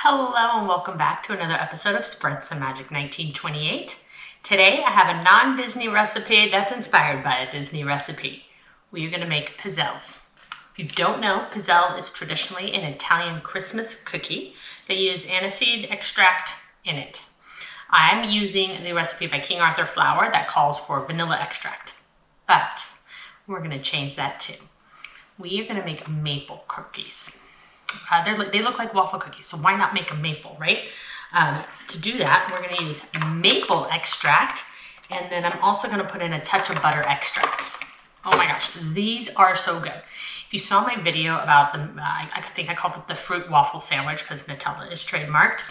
Hello and welcome back to another episode of Spread Some Magic 1928. Today I have a non-Disney recipe that's inspired by a Disney recipe. We are going to make pizzelles. If you don't know, pizzelle is traditionally an Italian Christmas cookie. They use aniseed extract in it. I'm using the recipe by King Arthur flour that calls for vanilla extract, but we're going to change that too. We are going to make maple cookies. They look like waffle cookies, so why not make a maple, right? To do that, we're gonna use maple extract, and then I'm also gonna put in a touch of butter extract. Oh my gosh, these are so good. If you saw my video about I think I called it the Fruit Waffle Sandwich because Nutella is trademarked.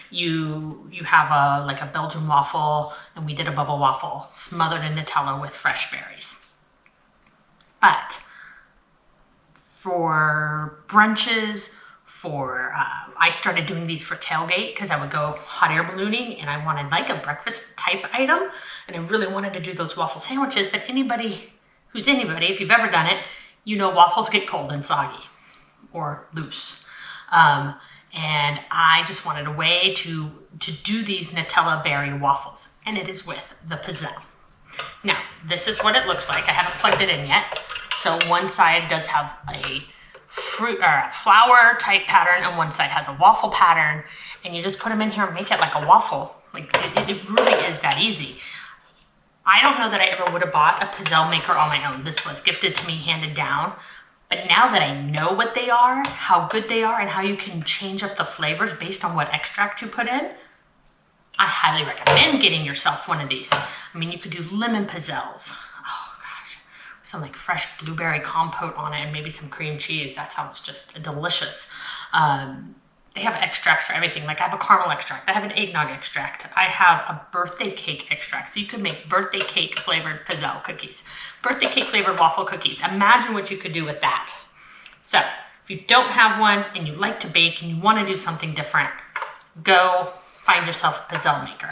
You have a Belgian waffle, and we did a bubble waffle smothered in Nutella with fresh berries. But for brunches, I started doing these for tailgate because I would go hot air ballooning and I wanted like a breakfast type item, and I really wanted to do those waffle sandwiches. But anybody, if you've ever done it, you know waffles get cold and soggy or loose. And I just wanted a way to do these Nutella berry waffles, and it is with the Pizzelle. Now, this is what it looks like. I haven't plugged it in yet. So one side does have a fruit or a flower type pattern, and one side has a waffle pattern, and you just put them in here and make it like a waffle. Like it really is that easy. I don't know that I ever would have bought a Pizzelle maker on my own. This was gifted to me, handed down. But now that I know what they are, how good they are, and how you can change up the flavors based on what extract you put in, I highly recommend getting yourself one of these. I mean, you could do lemon Pizzelles. Some like fresh blueberry compote on it and maybe some cream cheese. That sounds just delicious. They have extracts for everything. Like I have a caramel extract. I have an eggnog extract. I have a birthday cake extract. So you could make birthday cake flavored Pizzelle cookies, birthday cake flavored waffle cookies. Imagine what you could do with that. So if you don't have one and you like to bake and you want to do something different, go find yourself a Pizzelle maker.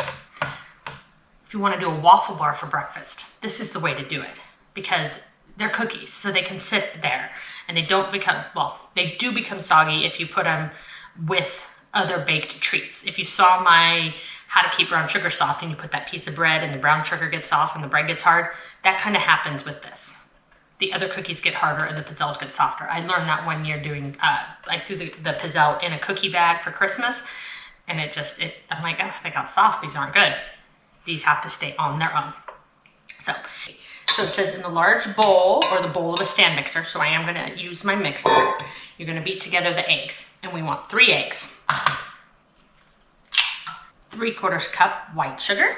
If you want to do a waffle bar for breakfast, this is the way to do it, because they're cookies, so they can sit there and they don't become, they do become soggy if you put them with other baked treats. If you saw my how to keep brown sugar soft and you put that piece of bread and the brown sugar gets soft and the bread gets hard, that kind of happens with this. The other cookies get harder and the Pizzelles get softer. I learned that one year doing, I threw the Pizzelle in a cookie bag for Christmas, and I'm like, oh, they got soft, these aren't good. These have to stay on their own. So it says in the large bowl, or the bowl of a stand mixer, so I am going to use my mixer, you're going to beat together the eggs. And we want 3 eggs. 3/4 cup white sugar.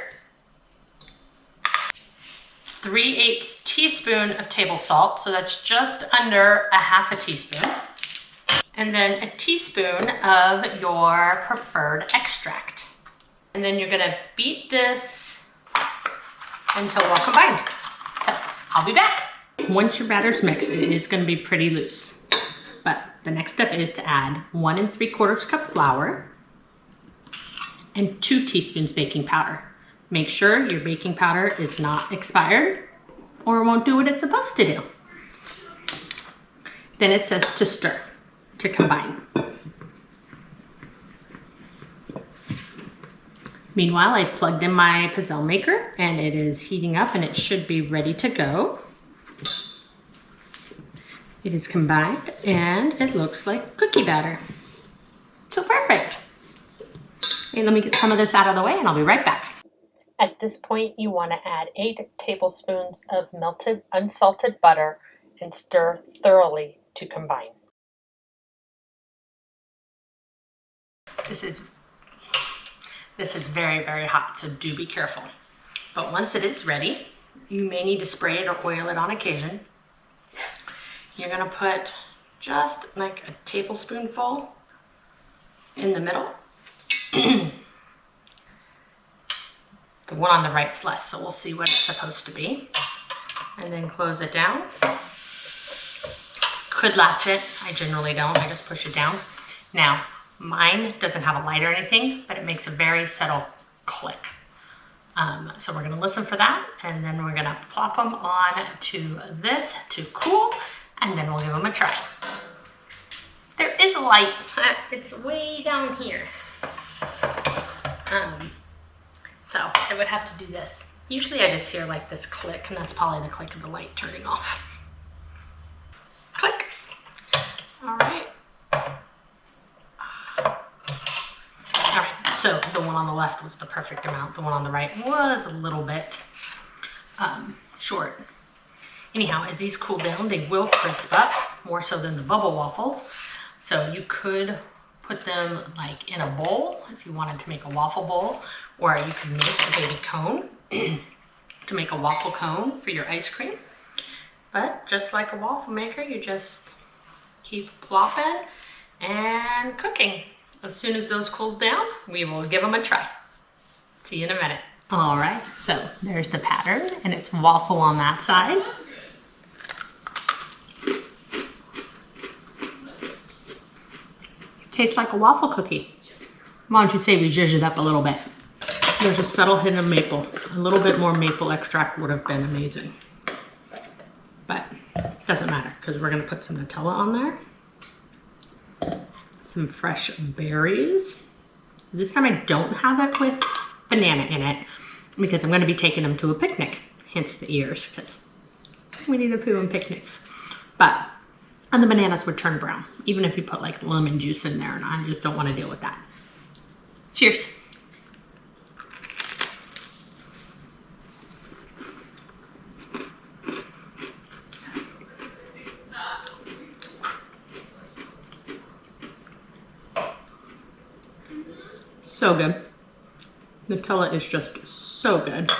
3/8 teaspoon of table salt, so that's just under a half a teaspoon. And then a teaspoon of your preferred extract. And then you're going to beat this until well combined. So I'll be back. Once your batter's mixed, it is going to be pretty loose. But the next step is to add 1 3/4 cup flour and 2 teaspoons baking powder. Make sure your baking powder is not expired or it won't do what it's supposed to do. Then it says to stir, to combine. Meanwhile, I've plugged in my Pizzelle maker and it is heating up and it should be ready to go. It is combined and it looks like cookie batter. So perfect. Okay, let me get some of this out of the way and I'll be right back. At this point, you want to add 8 tablespoons of melted unsalted butter and stir thoroughly to combine. This is very, very hot, so do be careful. But once it is ready, you may need to spray it or oil it on occasion. You're gonna put just like a tablespoonful in the middle. The one on the right's less, so we'll see what it's supposed to be. And then close it down. Could latch it, I generally don't, I just push it down. Now, mine doesn't have a light or anything, but it makes a very subtle click. So we're gonna listen for that, and then we're gonna plop them on to this to cool, and then we'll give them a try. There is a light. It's way down here. So I would have to do this. Usually I just hear like this click, and that's probably the click of the light turning off. Click. All right. All right, so the one on the left was the perfect amount. The one on the right was a little bit short. Anyhow, as these cool down, they will crisp up more so than the bubble waffles. So you could put them like in a bowl if you wanted to make a waffle bowl, or you could make a baby cone to make a waffle cone for your ice cream. But just like a waffle maker, you just keep plopping and cooking. As soon as those cool down, we will give them a try. See you in a minute. All right, so there's the pattern, and it's waffle on that side. Tastes like a waffle cookie. Why don't you say we zhuzh it up a little bit? There's a subtle hint of maple. A little bit more maple extract would have been amazing. But it doesn't matter, because we're gonna put some Nutella on there. Some fresh berries. This time I don't have it with banana in it, because I'm gonna be taking them to a picnic, hence the ears, because we need a poo and picnics. But, and the bananas would turn brown, even if you put like lemon juice in there, and I just don't wanna deal with that. Cheers. So good. Nutella is just so good.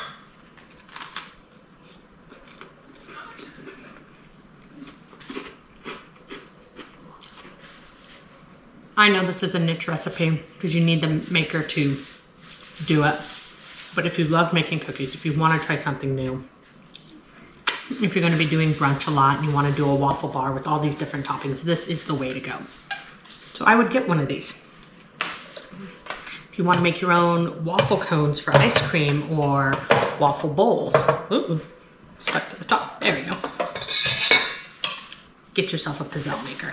I know this is a niche recipe because you need the maker to do it. But if you love making cookies, if you want to try something new, if you're going to be doing brunch a lot and you want to do a waffle bar with all these different toppings, this is the way to go. So I would get one of these. If you want to make your own waffle cones for ice cream or waffle bowls. Ooh, stuck to the top. There we go. Get yourself a Pizzelle maker.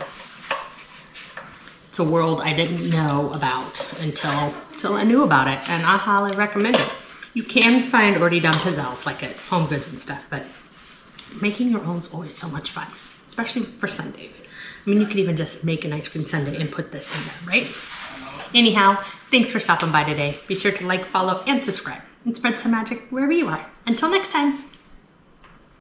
It's a world I didn't know about until I knew about it, and I highly recommend it. You can find already done Pizzelles like at Home Goods and stuff, but making your own is always so much fun, especially for Sundays. I mean, you could even just make an ice cream sundae and put this in there, right? Anyhow, thanks for stopping by today. Be sure to like, follow, and subscribe, and spread some magic wherever you are. Until next time.